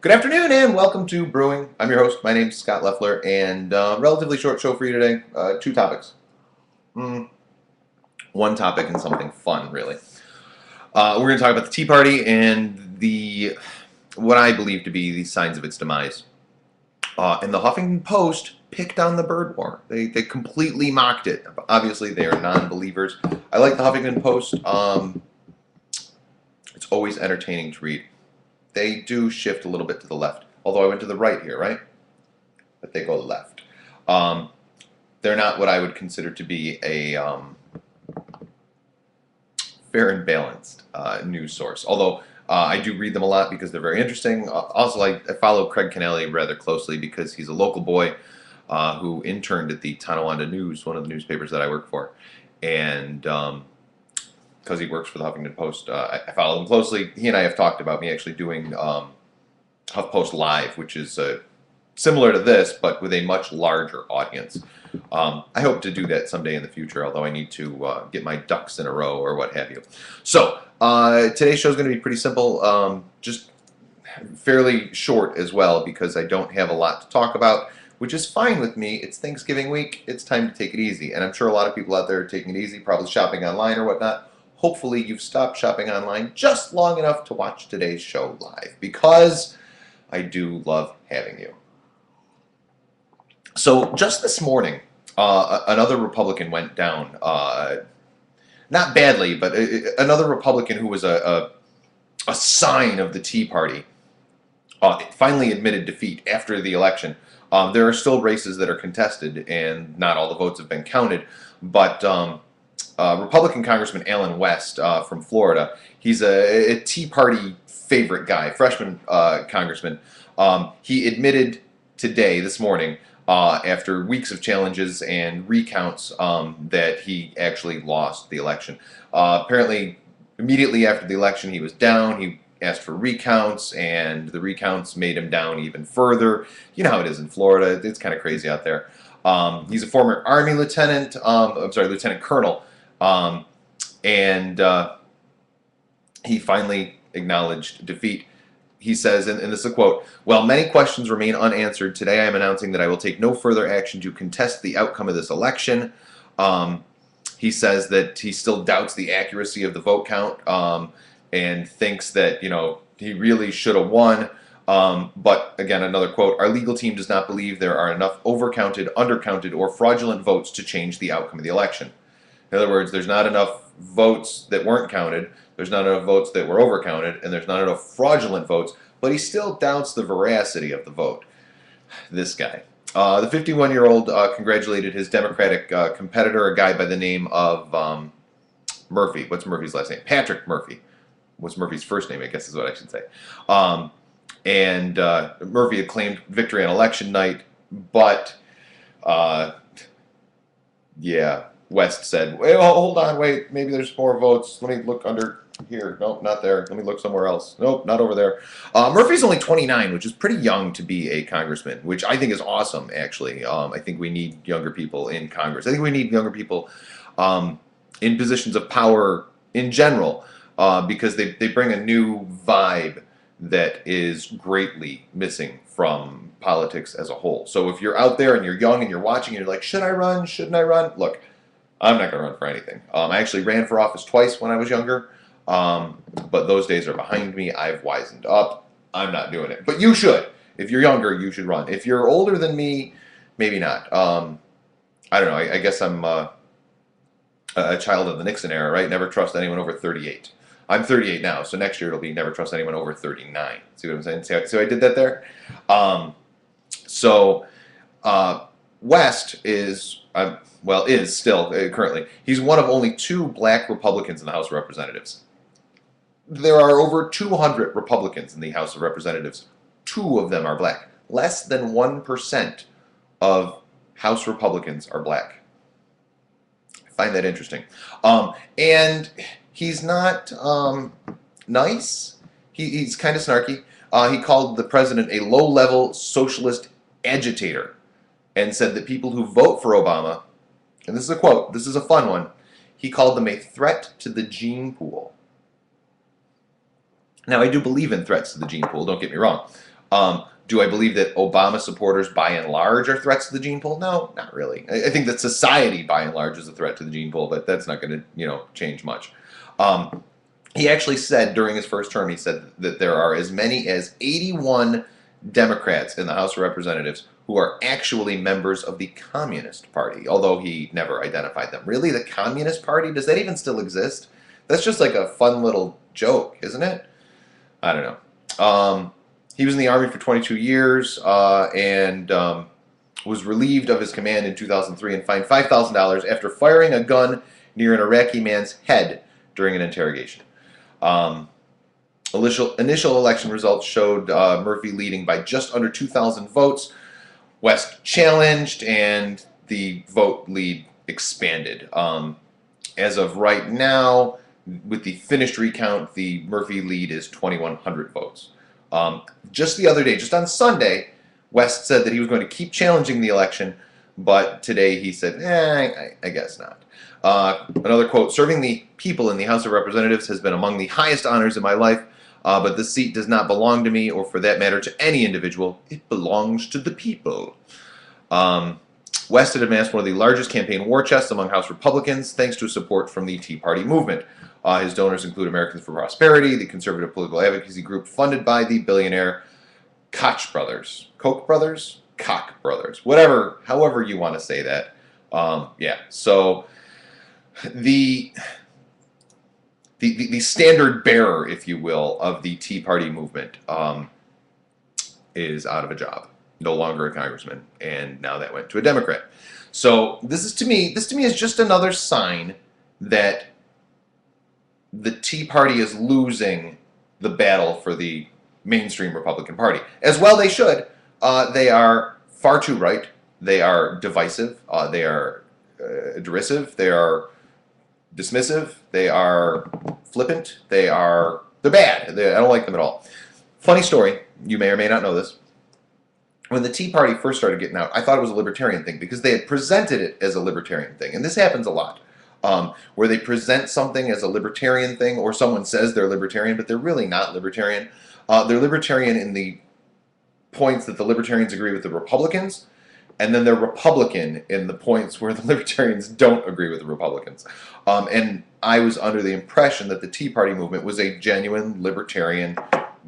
Good afternoon and welcome to Brewing. I'm your host. My name's Scott Leffler, and relatively short show for you today. Two topics. Mm, One topic and something fun, really. We're going to talk about the Tea Party and what I believe to be the signs of its demise. And the Huffington Post picked on the bird war. They completely mocked it. Obviously, they are non-believers. I like the Huffington Post. It's always entertaining to read. They do shift a little bit to the left. Although I went to the right here, right? But they go left. They're not what I would consider to be a fair and balanced news source. Although I do read them a lot because they're very interesting. Also, I follow Craig Kennelly rather closely because he's a local boy who interned at the Tonawanda News, one of the newspapers that I work for. And because he works for the Huffington Post, I follow him closely. He and I have talked about me actually doing HuffPost Live, which is similar to this, but with a much larger audience. I hope to do that someday in the future, although I need to get my ducks in a row or what have you. So, today's show is going to be pretty simple, just fairly short as well, because I don't have a lot to talk about, which is fine with me. It's Thanksgiving week. It's time to take it easy. And I'm sure a lot of people out there are taking it easy, probably shopping online or whatnot. Hopefully you've stopped shopping online just long enough to watch today's show live, because I do love having you. So just this morning, another Republican went down, not badly, but another Republican who was a sign of the Tea Party finally admitted defeat after the election. There are still races that are contested, and not all the votes have been counted, but Republican Congressman Allen West from Florida, he's a Tea Party favorite guy, freshman congressman. He admitted today, this morning, after weeks of challenges and recounts, that he actually lost the election. Apparently, immediately after the election, he was down. He asked for recounts, and the recounts made him down even further. You know how it is in Florida. It's kind of crazy out there. He's a former Army lieutenant, lieutenant colonel, and he finally acknowledged defeat. He says, and this is a quote, "While many questions remain unanswered, today I am announcing that I will take no further action to contest the outcome of this election." He says that he still doubts the accuracy of the vote count, and thinks that, he really should have won. But again, another quote, "Our legal team does not believe there are enough overcounted, undercounted, or fraudulent votes to change the outcome of the election." In other words, there's not enough votes that weren't counted, there's not enough votes that were overcounted, and there's not enough fraudulent votes, but he still doubts the veracity of the vote. This guy. The 51-year-old congratulated his Democratic competitor, a guy by the name of Murphy. What's Murphy's last name? Patrick Murphy. What's Murphy's first name, I guess is what I should say. And Murphy had claimed victory on election night, but yeah, West said, "Wait, hold on, wait, maybe there's more votes. Let me look under here. Nope, not there. Let me look somewhere else. Nope, not over there." Murphy's only 29, which is pretty young to be a congressman, which I think is awesome, actually. I think we need younger people in Congress. I think we need younger people in positions of power in general, because they bring a new vibe that is greatly missing from politics as a whole. So if you're out there and you're young and you're watching and you're like, should I run? Shouldn't I run? Look, I'm not going to run for anything. I actually ran for office twice when I was younger, but those days are behind me. I've wisened up. I'm not doing it. But you should. If you're younger, you should run. If you're older than me, maybe not. I don't know. I guess I'm a child of the Nixon era, right? Never trust anyone over 38. I'm 38 now, so next year it'll be never trust anyone over 39. See what I'm saying? See how I did that there? West is still currently, he's one of only 2 black Republicans in the House of Representatives. There are over 200 Republicans in the House of Representatives. 2 of them are black. Less than 1% of House Republicans are black. I find that interesting. And he's not nice. He's kind of snarky. He called the president a low-level socialist agitator and said that people who vote for Obama, and this is a quote, this is a fun one, he called them a threat to the gene pool. Now, I do believe in threats to the gene pool, don't get me wrong. Do I believe that Obama supporters, by and large, are threats to the gene pool? No, not really. I think that society, by and large, is a threat to the gene pool, but that's not going to, change much. He actually said during his first term, he said that there are as many as 81 Democrats in the House of Representatives who are actually members of the Communist Party, although he never identified them. Really, the Communist Party? Does that even still exist? That's just like a fun little joke, isn't it? I don't know. He was in the Army for 22 years and was relieved of his command in 2003 and fined $5,000 after firing a gun near an Iraqi man's head during an interrogation. Initial election results showed Murphy leading by just under 2,000 votes. West challenged, and the vote lead expanded. As of right now, with the finished recount, the Murphy lead is 2,100 votes. Just the other day, just on Sunday, West said that he was going to keep challenging the election, but today he said, I guess not. Another quote, serving the people in the House of Representatives has been among the highest honors in my life, but this seat does not belong to me or for that matter to any individual. It belongs to the people. West had amassed one of the largest campaign war chests among House Republicans thanks to support from the Tea Party movement. His donors include Americans for Prosperity, the conservative political advocacy group funded by the billionaire Koch brothers. Koch brothers? Koch brothers. Whatever, however you want to say that. So the standard bearer, if you will, of the Tea Party movement is out of a job, no longer a congressman, and now that went to a Democrat. So this to me is just another sign that the Tea Party is losing the battle for the mainstream Republican Party. As well they should. They are far too right. They are divisive. They are derisive. They are dismissive. They are flippant. They're bad. I don't like them at all. Funny story. You may or may not know this. When the Tea Party first started getting out, I thought it was a libertarian thing because they had presented it as a libertarian thing. And this happens a lot. Where they present something as a libertarian thing, or someone says they're libertarian, but they're really not libertarian. They're libertarian in the points that the libertarians agree with the Republicans, and then they're Republican in the points where the libertarians don't agree with the Republicans. And I was under the impression that the Tea Party movement was a genuine libertarian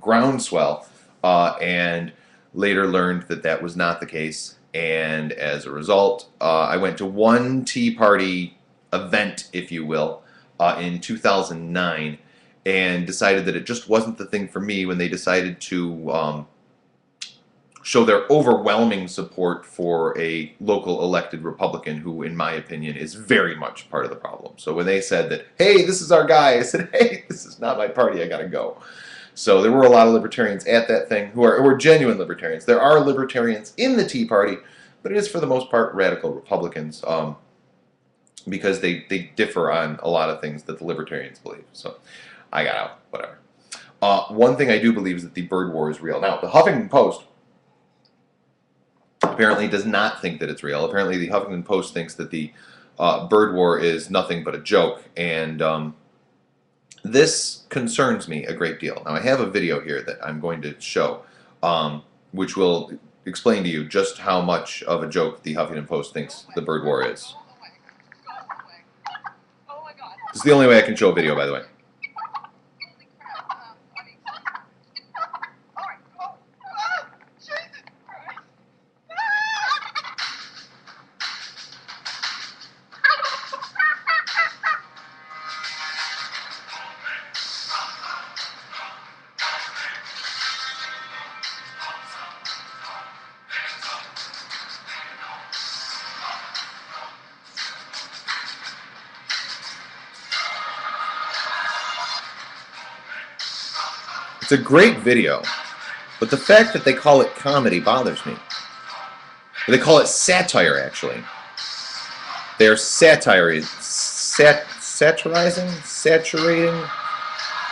groundswell, and later learned that that was not the case. And as a result, I went to one Tea Party event, if you will, in 2009, and decided that it just wasn't the thing for me when they decided to show their overwhelming support for a local elected Republican who, in my opinion, is very much part of the problem. So when they said that, hey, this is our guy, I said, hey, this is not my party, I gotta go. So there were a lot of libertarians at that thing who are genuine libertarians. There are libertarians in the Tea Party, but it is for the most part radical Republicans. Because they differ on a lot of things that the libertarians believe. So I got out, whatever. One thing I do believe is that the bird war is real. Now, the Huffington Post apparently does not think that it's real. Apparently the Huffington Post thinks that the bird war is nothing but a joke. And this concerns me a great deal. Now, I have a video here that I'm going to show, which will explain to you just how much of a joke the Huffington Post thinks the bird war is. This is the only way I can show a video, by the way. It's a great video, but the fact that they call it comedy bothers me. They call it satire, actually. They are satirizing? Saturating?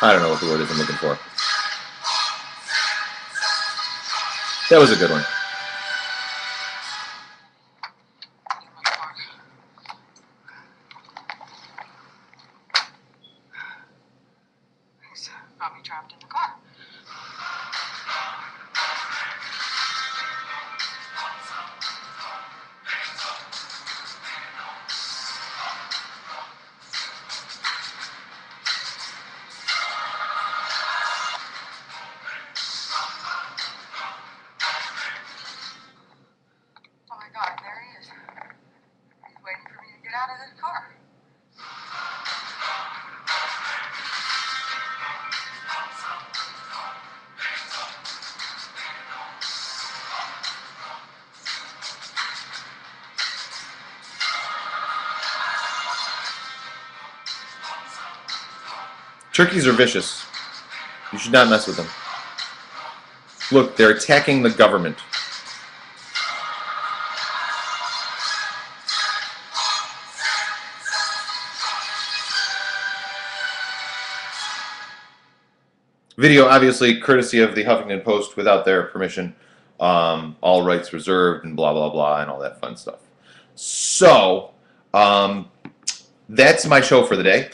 I don't know what the word is I'm looking for. That was a good one. He's got me trapped in the car. Turkeys are vicious. You should not mess with them. Look, they're attacking the government. Video, obviously, courtesy of the Huffington Post without their permission. All rights reserved and blah, blah, blah, and all that fun stuff. So, that's my show for the day.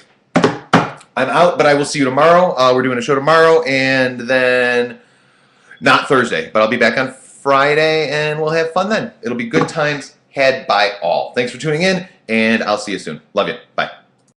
I'm out, but I will see you tomorrow. We're doing a show tomorrow, and then not Thursday, but I'll be back on Friday, and we'll have fun then. It'll be good times had by all. Thanks for tuning in, and I'll see you soon. Love you. Bye.